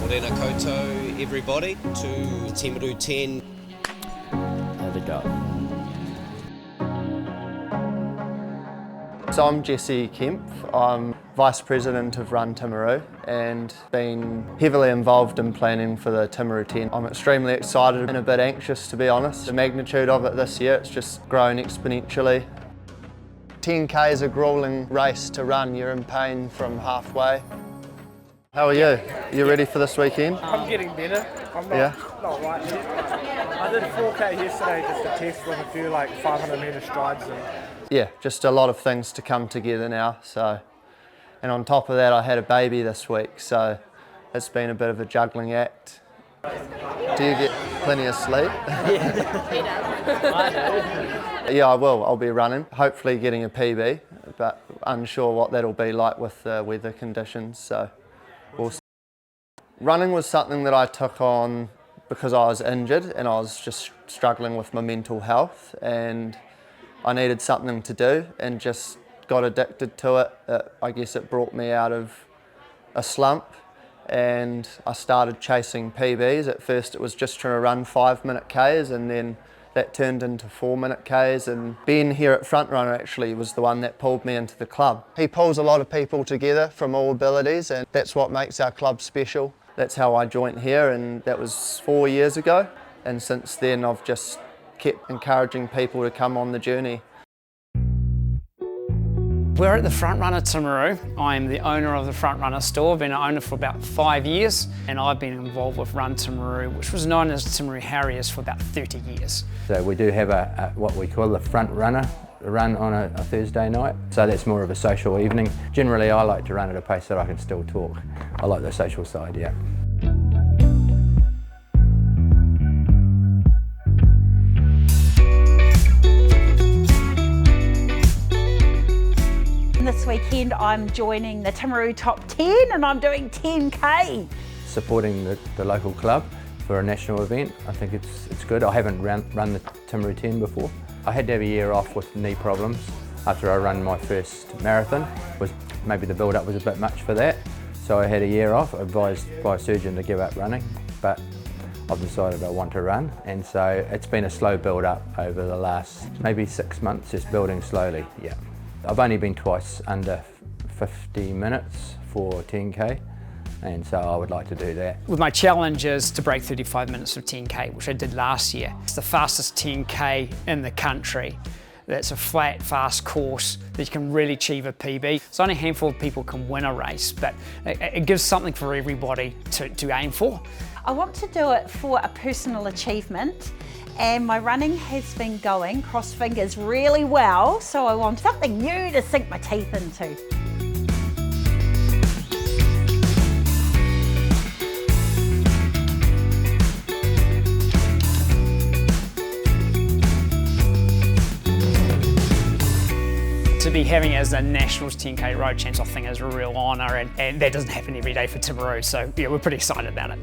Morena koutou, everybody, to Timaru Ten. There we go. So I'm Jesse Kemp. I'm Vice President of Run Timaru and been heavily involved in planning for the Timaru 10. I'm extremely excited and a bit anxious, to be honest. The magnitude of it this year, it's just grown exponentially. 10K is a gruelling race to run. You're in pain from halfway. How are you? You ready for this weekend? I'm getting better. I'm not right yet. I did 4K yesterday just to test with a few 500 metre strides. Yeah, just a lot of things to come together now. And on top of that, I had a baby this week, so it's been a bit of a juggling act. Do you get plenty of sleep? Yeah, I will. I'll be running, hopefully getting a PB, but unsure what that'll be like with the weather conditions. So we'll see. Running was something that I took on because I was injured and I was just struggling with my mental health, and I needed something to do and just got addicted to it. I guess it brought me out of a slump and I started chasing PBs. At first it was just trying to run 5-minute Ks, and then that turned into 4-minute Ks, and Ben here at Front Runner actually was the one that pulled me into the club. He pulls a lot of people together from all abilities, and that's what makes our club special. That's how I joined here, and that was 4 years ago, and since then I've just kept encouraging people to come on the journey. We're at the Front Runner Timaru. I'm the owner of the Front Runner store. I've been an owner for about 5 years, and I've been involved with Run Timaru, which was known as Timaru Harriers, for about 30 years. So we do have a what we call the Front Runner run on a Thursday night. So that's more of a social evening. Generally I like to run at a pace that I can still talk. I like the social side, yeah. This weekend I'm joining the Timaru Top 10 and I'm doing 10K. Supporting the local club for a national event, I think it's good. I haven't run the Timaru 10 before. I had to have a year off with knee problems after I ran my first marathon. Maybe the build-up was a bit much for that, so I had a year off, advised by a surgeon to give up running, but I've decided I want to run, and so it's been a slow build-up over the last maybe 6 months, just building slowly, yeah. I've only been twice under 50 minutes for 10K, and so I would like to do that. With my challenge is to break 35 minutes of 10K, which I did last year. It's the fastest 10K in the country. That's a flat, fast course that you can really achieve a PB. So only a handful of people can win a race, but it gives something for everybody to aim for. I want to do it for a personal achievement, and my running has been going, cross fingers, really well, so I want something new to sink my teeth into. To be having it as the Nationals 10K road champs, I think is a real honour, and that doesn't happen every day for Timaru, so yeah, we're pretty excited about it.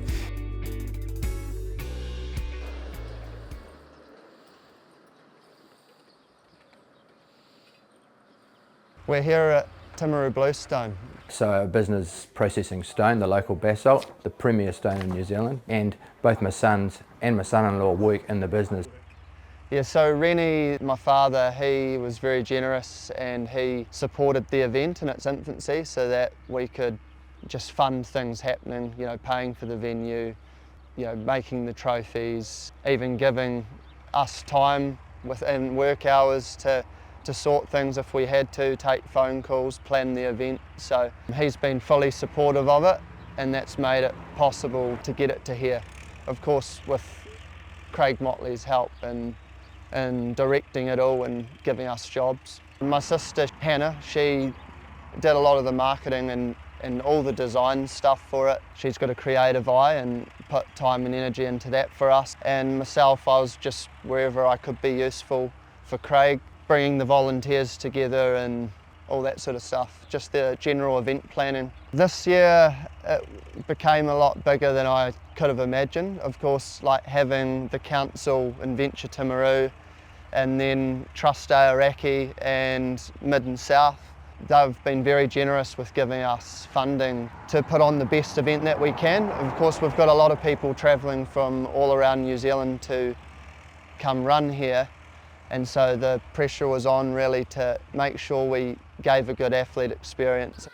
We're here at Timaru Bluestone. So a business processing stone, the local basalt, the premier stone in New Zealand, and both my sons and my son-in-law work in the business. Yeah, so Rennie, my father, he was very generous and he supported the event in its infancy so that we could just fund things happening, you know, paying for the venue, you know, making the trophies, even giving us time within work hours to sort things if we had to, take phone calls, plan the event. So he's been fully supportive of it, and that's made it possible to get it to here. Of course, with Craig Motley's help and directing it all and giving us jobs. My sister Hannah, she did a lot of the marketing and all the design stuff for it. She's got a creative eye and put time and energy into that for us. And myself, I was just wherever I could be useful for Craig, bringing the volunteers together and all that sort of stuff, just the general event planning. This year it became a lot bigger than I could have imagined. Of course, like having the council in Venture Timaru and then Trust Aotearoa and Mid and South They've been very generous with giving us funding to put on the best event that we can. Of course, we've got a lot of people travelling from all around New Zealand to come run here, and so the pressure was on really to make sure we gave a good athlete experience.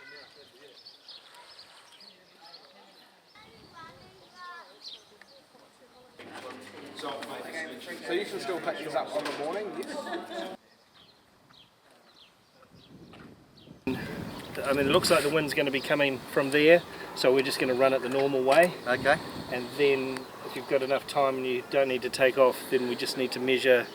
So you can still pick these up on the morning, yes? I mean, it looks like the wind's going to be coming from there, so we're just going to run it the normal way. Okay. And then if you've got enough time and you don't need to take off, then we just need to measure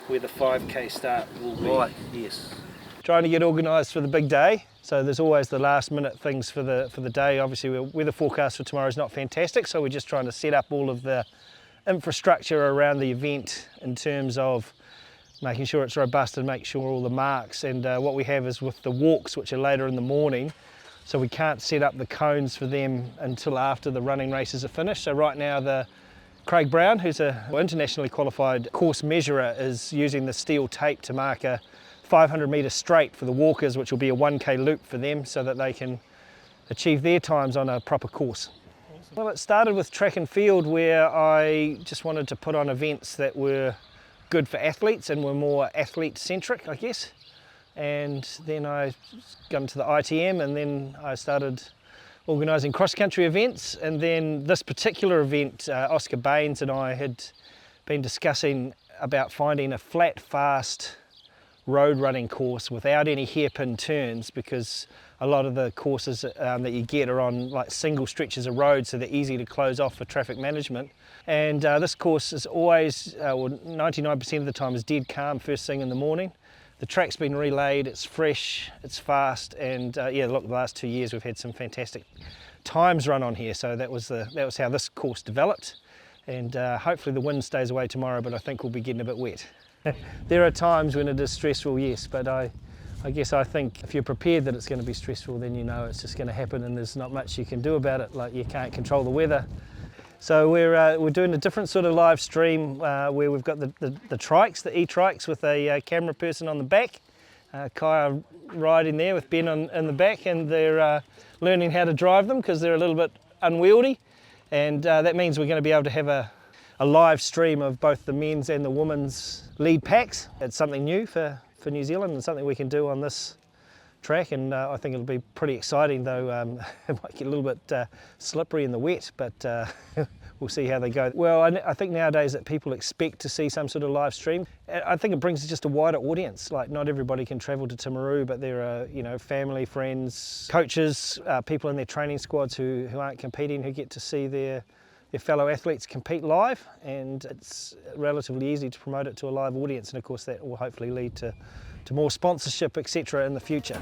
where the 5k start will be. Right, yes. Trying to get organised for the big day, so there's always the last minute things for the day. Obviously, weather forecast for tomorrow is not fantastic, so we're just trying to set up all of the infrastructure around the event in terms of making sure it's robust and make sure all the marks. And what we have is with the walks, which are later in the morning, so we can't set up the cones for them until after the running races are finished. So right now Craig Brown, who's an internationally qualified course measurer, is using the steel tape to mark a 500 metre straight for the walkers, which will be a 1k loop for them so that they can achieve their times on a proper course. Well, it started with track and field, where I just wanted to put on events that were good for athletes and were more athlete centric, I guess. And then I got into the ITM, and then I started organising cross-country events. And then this particular event, Oscar Baines and I had been discussing about finding a flat, fast road running course without any hairpin turns, because a lot of the courses that you get are on like single stretches of road, so they're easy to close off for traffic management. And this course is always, 99% of the time, is dead calm first thing in the morning. The track's been relayed, it's fresh, it's fast, and yeah, look, the last 2 years we've had some fantastic times run on here, so that was how this course developed. And hopefully the wind stays away tomorrow, but I think we'll be getting a bit wet. There are times when it is stressful, yes, but I guess I think if you're prepared that it's going to be stressful, then you know it's just going to happen and there's not much you can do about it, like you can't control the weather. So we're doing a different sort of live stream where we've got the trikes, the e-trikes with a camera person on the back. Kaya riding there with Ben in the back, and they're learning how to drive them because they're a little bit unwieldy, and that means we're going to be able to have a live stream of both the men's and the women's lead packs. It's something new for New Zealand and something we can do on this track, and I think it'll be pretty exciting, though it might get a little bit slippery in the wet, but we'll see how they go. Well, I think nowadays that people expect to see some sort of live stream. I think it brings just a wider audience. Like, not everybody can travel to Timaru, but there are family, friends, coaches, people in their training squads who aren't competing, who get to see their fellow athletes compete live, and it's relatively easy to promote it to a live audience, and of course that will hopefully lead to more sponsorship, etc. in the future.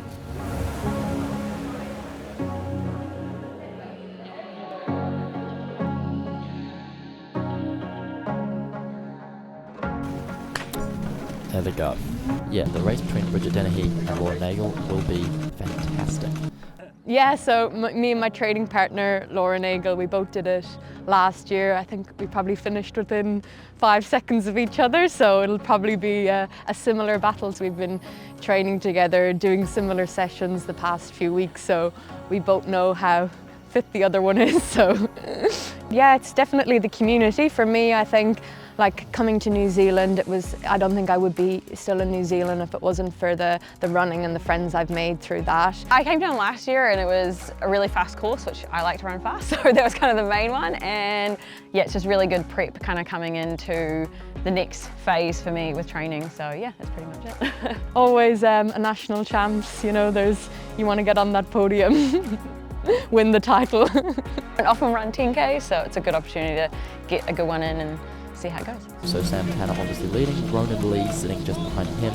There we go. Yeah, the race between Bridget Dennehy and Laura Nagel will be fantastic. Yeah, so me and my training partner, Laura Nagel, we both did it last year. I think we probably finished within 5 seconds of each other, so it'll probably be a similar battles. We've been training together, doing similar sessions the past few weeks, so we both know how fit the other one is. So yeah, it's definitely the community. For me, I think, like, coming to New Zealand, I don't think I would be still in New Zealand if it wasn't for the running and the friends I've made through that. I came down last year and it was a really fast course, which I like to run fast, so that was kind of the main one. And yeah, it's just really good prep kind of coming into the next phase for me with training. So yeah, that's pretty much it. Always a national champs, you want to get on that podium. Win the title. I often run 10K, so it's a good opportunity to get a good one in and see how it goes. So Sam Tanner obviously leading, Ronan Lee sitting just behind him,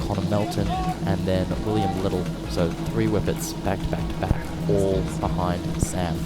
Connor Melton, and then William Little. So 3 whippets back to back to back, all behind Sam.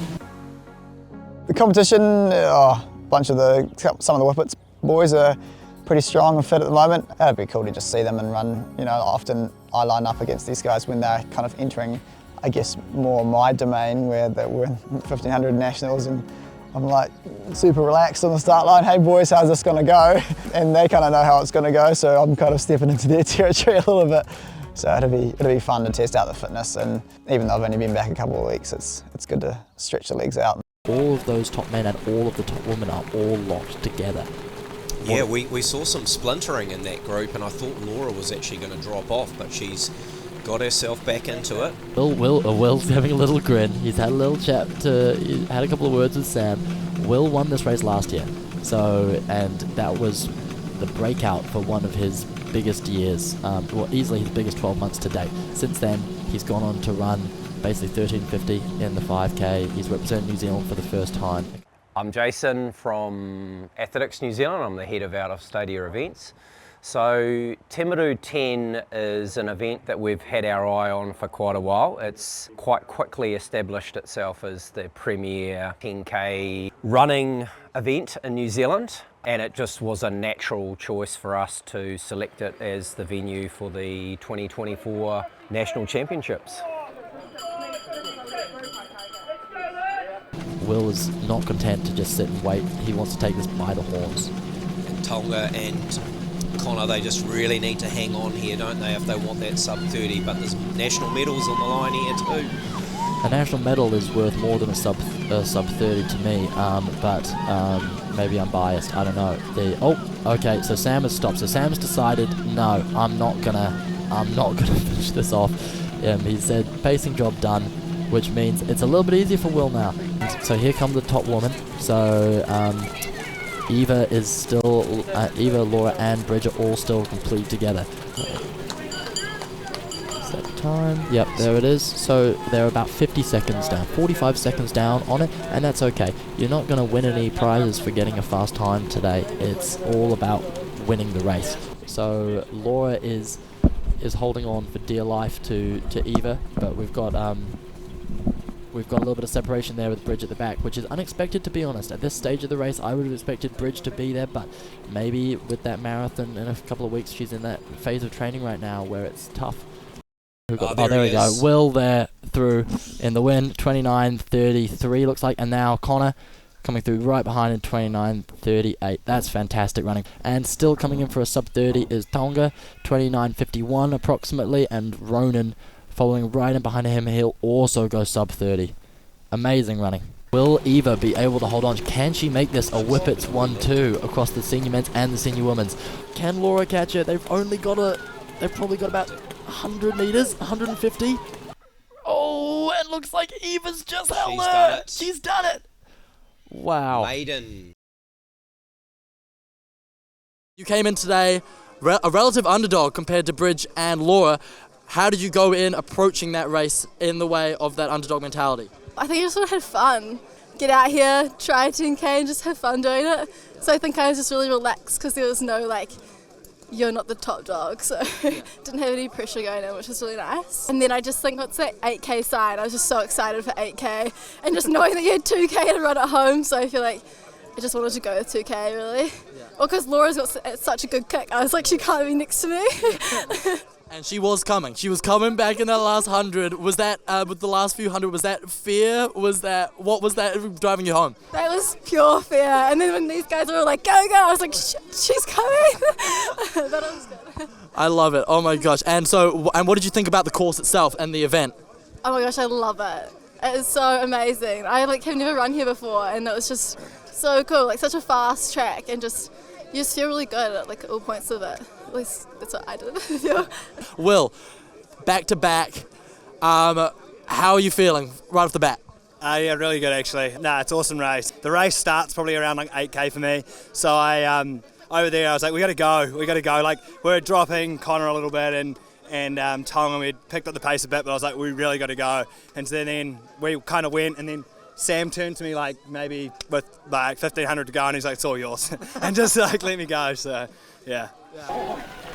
The competition, some of the whippets boys are pretty strong and fit at the moment. It'd be cool to just see them and run. Often I line up against these guys when they're kind of entering, I guess, more my domain, where we're in 1500 nationals, and I'm like super relaxed on the start line. Hey boys, how's this gonna go? And they kind of know how it's gonna go, so I'm kind of stepping into their territory a little bit. So it'll be fun to test out the fitness, and even though I've only been back a couple of weeks, it's good to stretch the legs out. All of those top men and all of the top women are all locked together. Yeah, we saw some splintering in that group, and I thought Laura was actually going to drop off, but she's got herself back into it. Will's having a little grin. He's had a little chat he had a couple of words with Sam. Will won this race last year, and that was the breakout for one of his biggest years, easily his biggest 12 months to date. Since then, he's gone on to run basically 13:50 in the 5K. He's represented New Zealand for the first time. I'm Jason from Athletics New Zealand. I'm the head of out-of-stadia events. So Timaru 10 is an event that we've had our eye on for quite a while. It's quite quickly established itself as the premier 10K running event in New Zealand, and it just was a natural choice for us to select it as the venue for the 2024 National Championships. Will is not content to just sit and wait. He wants to take this by the horns. And Tonga and Connor, they just really need to hang on here, don't they, if they want that sub-30, but there's national medals on the line here too. A national medal is worth more than a sub 30 to me, but maybe I'm biased, I don't know. Okay, so Sam has stopped. So Sam's decided, no, I'm not gonna finish this off. He said pacing job done, which means it's a little bit easier for Will now. So here comes the top woman. So Eva, Laura and Bridge are all still complete together. Is that time? Yep, there it is. So they're about 50 seconds down, 45 seconds down on it, and that's okay. You're not going to win any prizes for getting a fast time today. It's all about winning the race. So Laura is holding on for dear life to Eva, but we've got a little bit of separation there with Bridge at the back, which is unexpected, to be honest. At this stage of the race, I would have expected Bridge to be there, but maybe with that marathon in a couple of weeks, she's in that phase of training right now where it's tough. There we go. Will there through in the win, 29:33 looks like, and now Connor coming through right behind in 29:38. That's fantastic running. And still coming in for a sub-30 is Tonga, 29:51 approximately, and Ronan following right in behind him. He'll also go sub-30. Amazing running. Will Eva be able to hold on? Can she make this a Whippets 1-2 across the senior men's and the senior women's? Can Laura catch it? They've probably got about 100 meters, 150. Oh, it looks like Eva's just held her. She's done it. Wow. Maiden. You came in today a relative underdog compared to Bridge and Laura. How did you go in approaching that race in the way of that underdog mentality? I think I just sort of had fun. Get out here, try 10K and just have fun doing it. So I think I was just really relaxed because there was no you're not the top dog, so didn't have any pressure going in, which was really nice. And then I just think, what's that 8K sign? I was just so excited for 8K, and just knowing that you had 2K to run at home, so I feel like I just wanted to go with 2K, really. Yeah. Well, because Laura's got such a good kick, I was like, she can't be next to me. And she was coming. She was coming back in that last 100. Was that, with the last few hundred, was that fear? What was that driving you home? That was pure fear. And then when these guys were like, go, I was like, she's coming. But it was good. I love it. Oh my gosh. And what did you think about the course itself and the event? Oh my gosh, I love it. It is so amazing. I have never run here before, and it was just so cool. Such a fast track, and you just feel really good at all points of it. At least that's what I did. Will, back to back, how are you feeling right off the bat? Yeah, really good actually. It's an awesome race. The race starts probably around 8K for me, so I over there I was like, we got to go. We're dropping Connor a little bit and Tonga, we'd picked up the pace a bit, but I was like, we really got to go. And so then we kind of went, and then Sam turned to me maybe with 1,500 to go, and he's like, it's all yours, and just let me go. So yeah.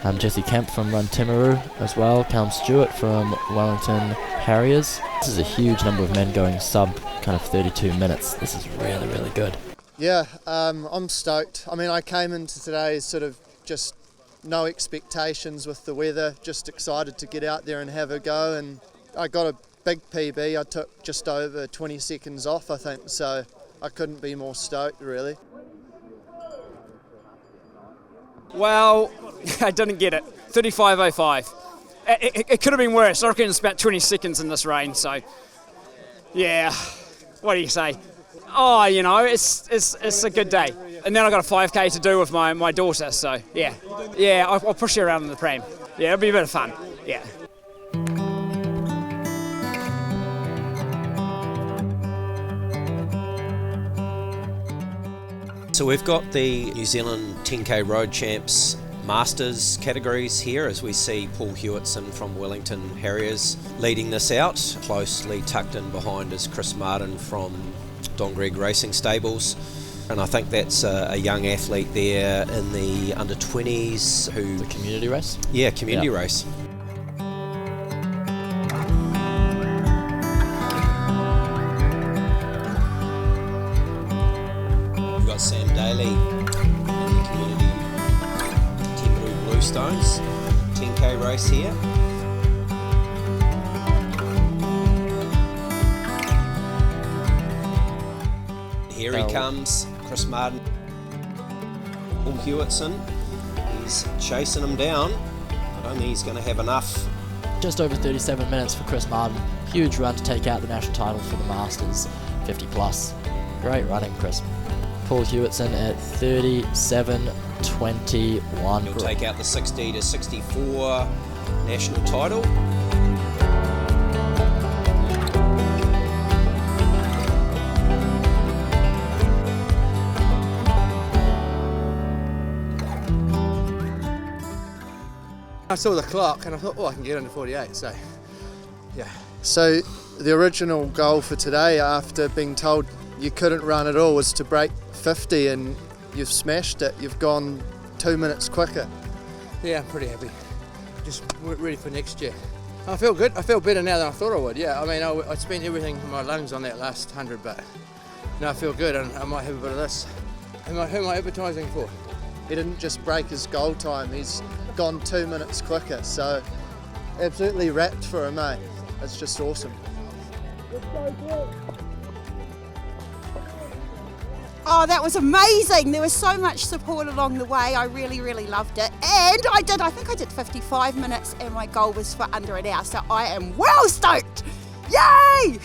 I'm Jesse Kemp from Run Timaru as well. Callum Stewart from Wellington Harriers. This is a huge number of men going sub 32 minutes. This is really, really good. Yeah, I'm stoked. I mean, I came into today sort of just no expectations with the weather, just excited to get out there and have a go, and I got a big PB. I took just over 20 seconds off, I think, so I couldn't be more stoked, really. Well, I didn't get it. 35.05. it could have been worse. I reckon it's about 20 seconds in this rain, so yeah, what do you say? Oh, you know, it's a good day. And then I've got a 5K to do with my daughter, so yeah. Yeah, I'll push her around in the pram. Yeah, it'll be a bit of fun, yeah. So we've got the New Zealand 10K Road Champs Masters categories here, as we see Paul Hewitson from Wellington Harriers leading this out. Closely tucked in behind is Chris Martin from Don Gregg Racing Stables. And I think that's a young athlete there in the under-20s who... The community race? Yeah, community race. We've got Sam Daly in the community Timaru Bluestones 10K race here. Here he comes, Chris Martin. Paul Hewitson, he's chasing him down. I don't think he's going to have enough. Just over 37 minutes for Chris Martin. Huge run to take out the national title for the Masters, 50 plus. Great running, Chris. Paul Hewitson at 37.21. He'll take out the 60 to 64 national title. I saw the clock and I thought, I can get under 48, so yeah. So the original goal for today, after being told you couldn't run at all, was to break 50, and you've smashed it. You've gone 2 minutes quicker. Yeah, I'm pretty happy. Just ready for next year. I feel good. I feel better now than I thought I would, yeah. I mean, I spent everything in my lungs on that last 100, but now I feel good, and I might have a bit of this. Who am I advertising for? He didn't just break his goal time, he's gone 2 minutes quicker, so absolutely wrapped for him, mate. It's just awesome. Oh, that was amazing. There was so much support along the way. I really, really loved it. And I think I did 55 minutes and my goal was for under an hour, so I am well stoked. Yay!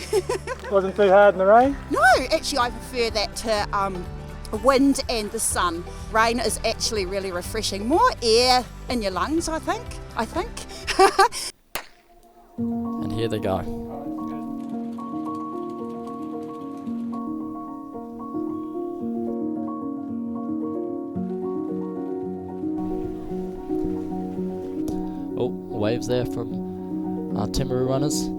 Wasn't too hard in the rain? No, actually I prefer that to wind and the sun. Rain is actually really refreshing. More air in your lungs, I think. And here they go. Oh, waves there from our Timaru runners.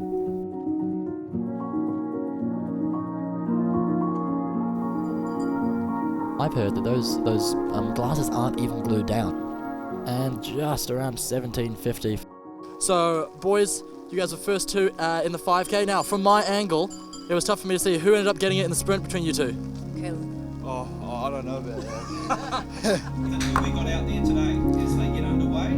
I've heard that those glasses aren't even glued down, and just around 1750. So, boys, you guys were first two in the 5K. Now, from my angle, it was tough for me to see who ended up getting it in the sprint between you two. Oh, I don't know about that. We got out there today as they get underway.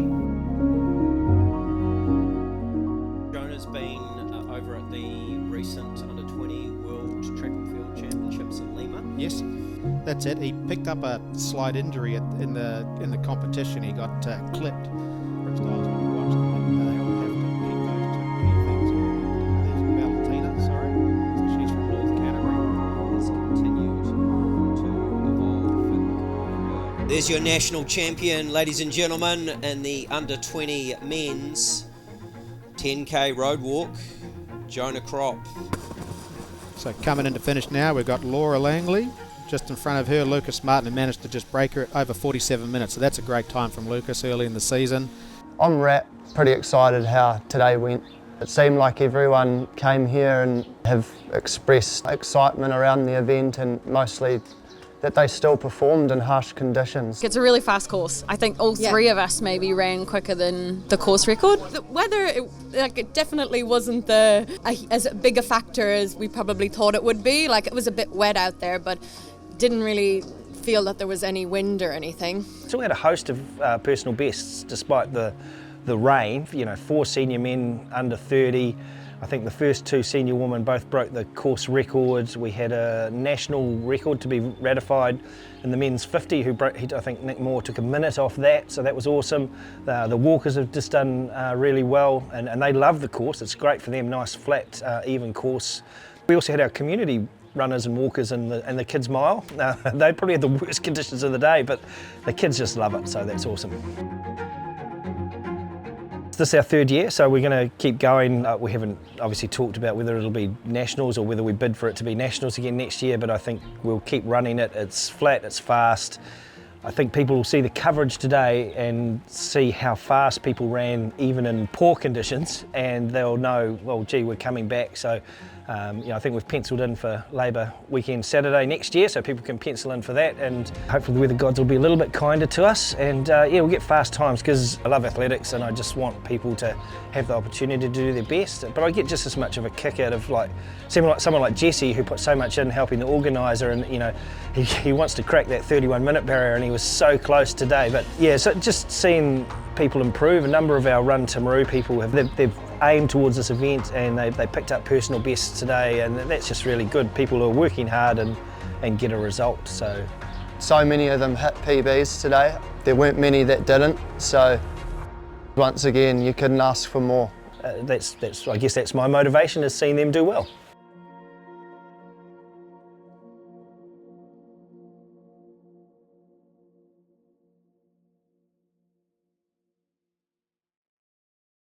Jonah's been over at the recent under-20 World Track and Field Championships in Lima. Yes. That's it. He picked up a slight injury in the competition. He got clipped. Rick Styles, when you watch them, they all have to keep those two key things. There's Valentina, sorry. She's from North Canterbury. Has continued to evolve. There's your national champion, ladies and gentlemen, in the under-20 men's 10K road walk, Jonah Kropp. So coming into finish now, we've got Laura Langley. Just in front of her, Lucas Martin managed to just break her at over 47 minutes. So that's a great time from Lucas early in the season. I'm pretty excited how today went. It seemed like everyone came here and have expressed excitement around the event, and mostly that they still performed in harsh conditions. It's a really fast course. I think all three of us maybe ran quicker than the course record. The weather, it definitely wasn't as big a factor as we probably thought it would be. Like, it was a bit wet out there, but didn't really feel that there was any wind or anything. So we had a host of personal bests despite the rain. You know, 4 senior men under 30. I I think the first 2 senior women both broke the course records. We had a national record to be ratified in the men's 50, who broke, I think Nick Moore took a minute off that, so that was awesome. The walkers have just done really well, and they love the course. It's great for them, nice, flat, even course. We also had our community runners and walkers in the kids' mile. They probably had the worst conditions of the day, but the kids just love it, so that's awesome. This is our 3rd year, so we're going to keep going. We haven't obviously talked about whether it'll be nationals or whether we bid for it to be nationals again next year, but I think we'll keep running it. It's flat, it's fast. I think people will see the coverage today and see how fast people ran even in poor conditions, and they'll know, well, gee, we're coming back. So I think we've penciled in for Labour weekend Saturday next year, so people can pencil in for that, and hopefully the weather gods will be a little bit kinder to us, and we'll get fast times, because I love athletics and I just want people to have the opportunity to do their best. But I get just as much of a kick out of someone like Jesse, who put so much in helping the organiser, and he wants to crack that 31-minute barrier, and he was so close today. But yeah, so just seeing people improve. A number of our Run Timaru people they've aimed towards this event, and they picked up personal bests today, and that's just really good. People are working hard and get a result. So many of them hit PBs today. There weren't many that didn't, so once again you couldn't ask for more. I guess that's my motivation, is seeing them do well.